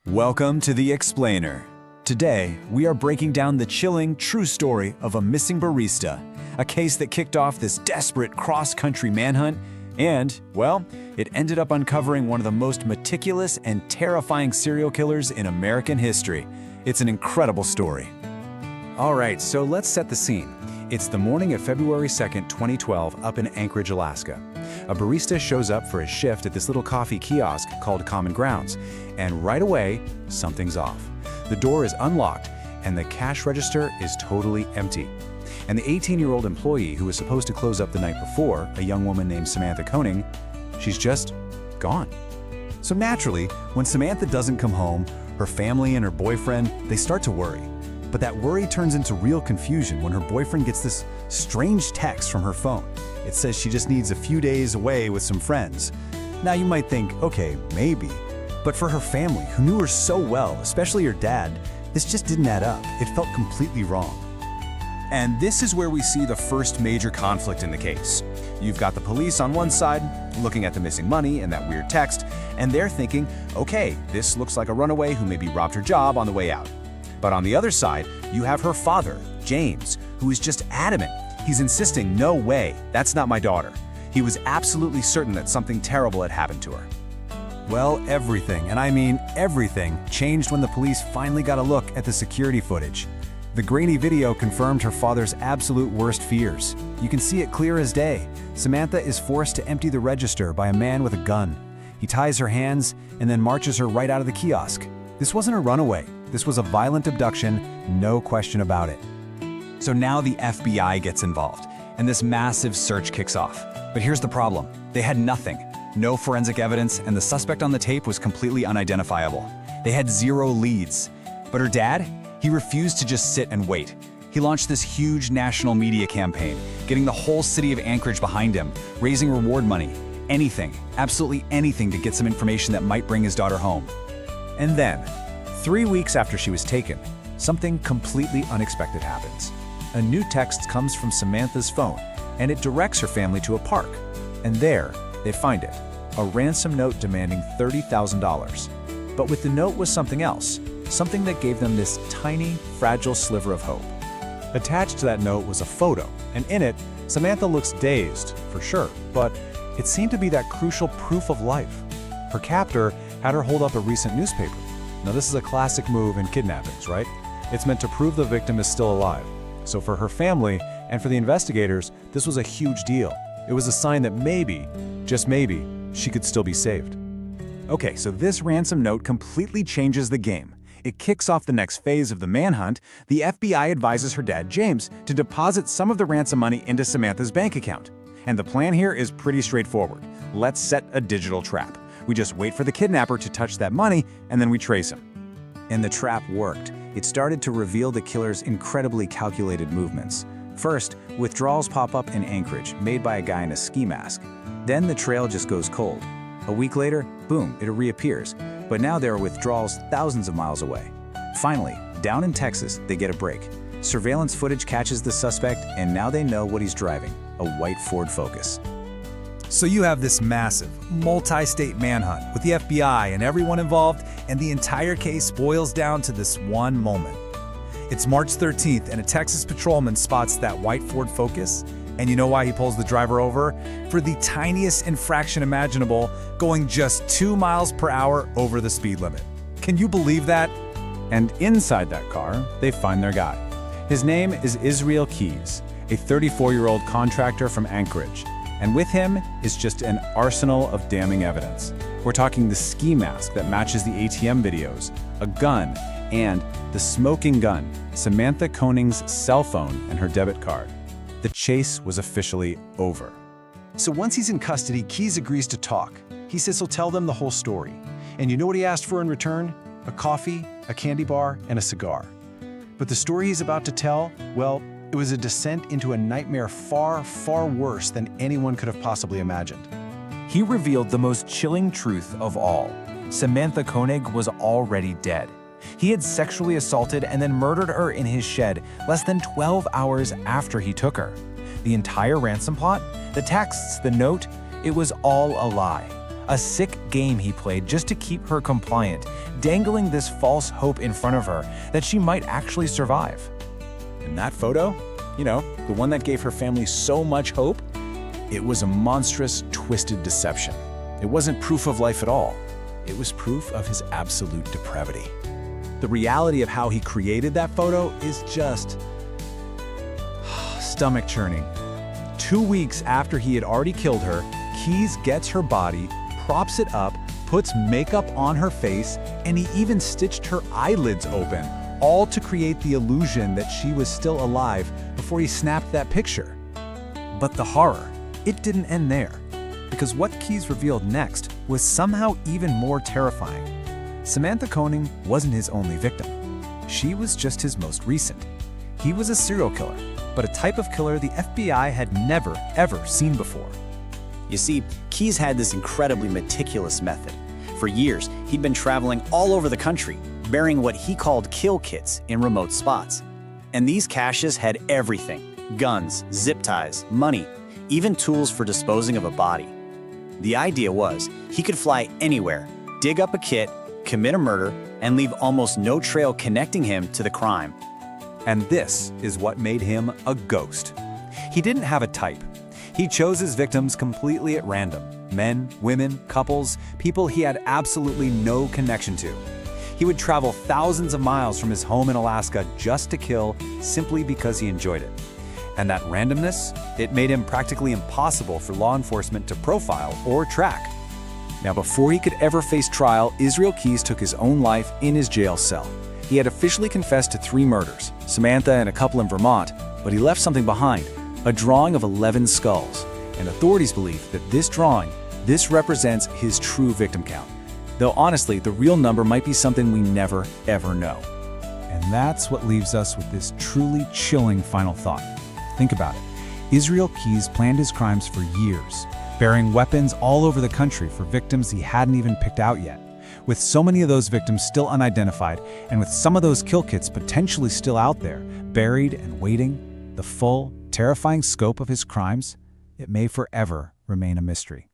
Welcome to The Explainer. Today, we are breaking down the chilling, true story of a missing barista, a case that kicked off this desperate cross-country manhunt, and, well, it ended up uncovering one of the most meticulous and terrifying serial killers in American history. It's an incredible story. All right, so let's set the scene. It's the morning of February 2nd, 2012, up in Anchorage, Alaska. A barista shows up for his shift at this little coffee kiosk called Common Grounds, and right away, something's off. The door is unlocked, and the cash register is totally empty. And the 18-year-old employee who was supposed to close up the night before, a young woman named Samantha Koenig, she's just gone. So naturally, when Samantha doesn't come home, her family and her boyfriend, they start to worry. But that worry turns into real confusion when her boyfriend gets this strange text from her phone. It says she just needs a few days away with some friends. Now you might think, okay, maybe. But for her family, who knew her so well, especially her dad, this just didn't add up. It felt completely wrong. And this is where we see the first major conflict in the case. You've got the police on one side, looking at the missing money and that weird text, and they're thinking, okay, this looks like a runaway who maybe robbed her job on the way out. But on the other side, you have her father, James, who is just adamant. He's insisting, no way, that's not my daughter. He was absolutely certain that something terrible had happened to her. Well, everything, and I mean everything, changed when the police finally got a look at the security footage. The grainy video confirmed her father's absolute worst fears. You can see it clear as day. Samantha is forced to empty the register by a man with a gun. He ties her hands and then marches her right out of the kiosk. This wasn't a runaway. This was a violent abduction, no question about it. So now the FBI gets involved, and this massive search kicks off. But here's the problem. They had nothing. No forensic evidence, and the suspect on the tape was completely unidentifiable. They had zero leads. But her dad? He refused to just sit and wait. He launched this huge national media campaign, getting the whole city of Anchorage behind him, raising reward money. Anything, absolutely anything to get some information that might bring his daughter home. And then, 3 weeks after she was taken, something completely unexpected happens. A new text comes from Samantha's phone, and it directs her family to a park. And there, they find it, a ransom note demanding $30,000. But with the note was something else, something that gave them this tiny, fragile sliver of hope. Attached to that note was a photo, and in it, Samantha looks dazed, for sure, but it seemed to be that crucial proof of life. Her captor had her hold up a recent newspaper. Now this is a classic move in kidnappings, right? It's meant to prove the victim is still alive. So for her family and for the investigators, this was a huge deal. It was a sign that maybe, just maybe, she could still be saved. Okay, so this ransom note completely changes the game. It kicks off the next phase of the manhunt. The FBI advises her dad, James, to deposit some of the ransom money into Samantha's bank account. And the plan here is pretty straightforward. Let's set a digital trap. We just wait for the kidnapper to touch that money, and then we trace him. And the trap worked. It started to reveal the killer's incredibly calculated movements. First, withdrawals pop up in Anchorage, made by a guy in a ski mask. Then the trail just goes cold. A week later, boom, it reappears. But now there are withdrawals thousands of miles away. Finally, down in Texas, they get a break. Surveillance footage catches the suspect, and now they know what he's driving, a white Ford Focus. So you have this massive, multi-state manhunt with the FBI and everyone involved, and the entire case boils down to this one moment. It's March 13th, and a Texas patrolman spots that white Ford Focus, and you know why he pulls the driver over? For the tiniest infraction imaginable, going just 2 miles per hour over the speed limit. Can you believe that? And inside that car, they find their guy. His name is Israel Keys, a 34-year-old contractor from Anchorage. And with him is just an arsenal of damning evidence. We're talking the ski mask that matches the ATM videos, a gun, and the smoking gun, Samantha Koenig's cell phone and her debit card. The chase was officially over. So once he's in custody, Keys agrees to talk. He says he'll tell them the whole story. And you know what he asked for in return? A coffee, a candy bar, and a cigar. But the story he's about to tell, well, it was a descent into a nightmare far, far worse than anyone could have possibly imagined. He revealed the most chilling truth of all. Samantha Koenig was already dead. He had sexually assaulted and then murdered her in his shed less than 12 hours after he took her. The entire ransom plot, the texts, the note, it was all a lie. A sick game he played just to keep her compliant, dangling this false hope in front of her that she might actually survive. And that photo, the one that gave her family so much hope, it was a monstrous, twisted deception. It wasn't proof of life at all. It was proof of his absolute depravity. The reality of how he created that photo is just stomach-churning. 2 weeks after he had already killed her, Keyes gets her body, props it up, puts makeup on her face, and he even stitched her eyelids open, all to create the illusion that she was still alive before he snapped that picture. But the horror, it didn't end there, because what Keyes revealed next was somehow even more terrifying. Samantha Koning wasn't his only victim. She was just his most recent. He was a serial killer, but a type of killer the FBI had never, ever seen before. You see, Keyes had this incredibly meticulous method. For years, he'd been traveling all over the country, burying what he called kill kits in remote spots. And these caches had everything: guns, zip ties, money, even tools for disposing of a body. The idea was he could fly anywhere, dig up a kit, commit a murder, and leave almost no trail connecting him to the crime. And this is what made him a ghost. He didn't have a type. He chose his victims completely at random: men, women, couples, people he had absolutely no connection to. He would travel thousands of miles from his home in Alaska just to kill, simply because he enjoyed it. And that randomness, it made him practically impossible for law enforcement to profile or track. Now, before he could ever face trial, Israel Keyes took his own life in his jail cell. He had officially confessed to 3 murders, Samantha and a couple in Vermont, but he left something behind: a drawing of 11 skulls. And authorities believe that this represents his true victim count. Though honestly, the real number might be something we never, ever know. And that's what leaves us with this truly chilling final thought. Think about it. Israel Keyes planned his crimes for years, burying weapons all over the country for victims he hadn't even picked out yet. With so many of those victims still unidentified, and with some of those kill kits potentially still out there, buried and waiting, the full, terrifying scope of his crimes, it may forever remain a mystery.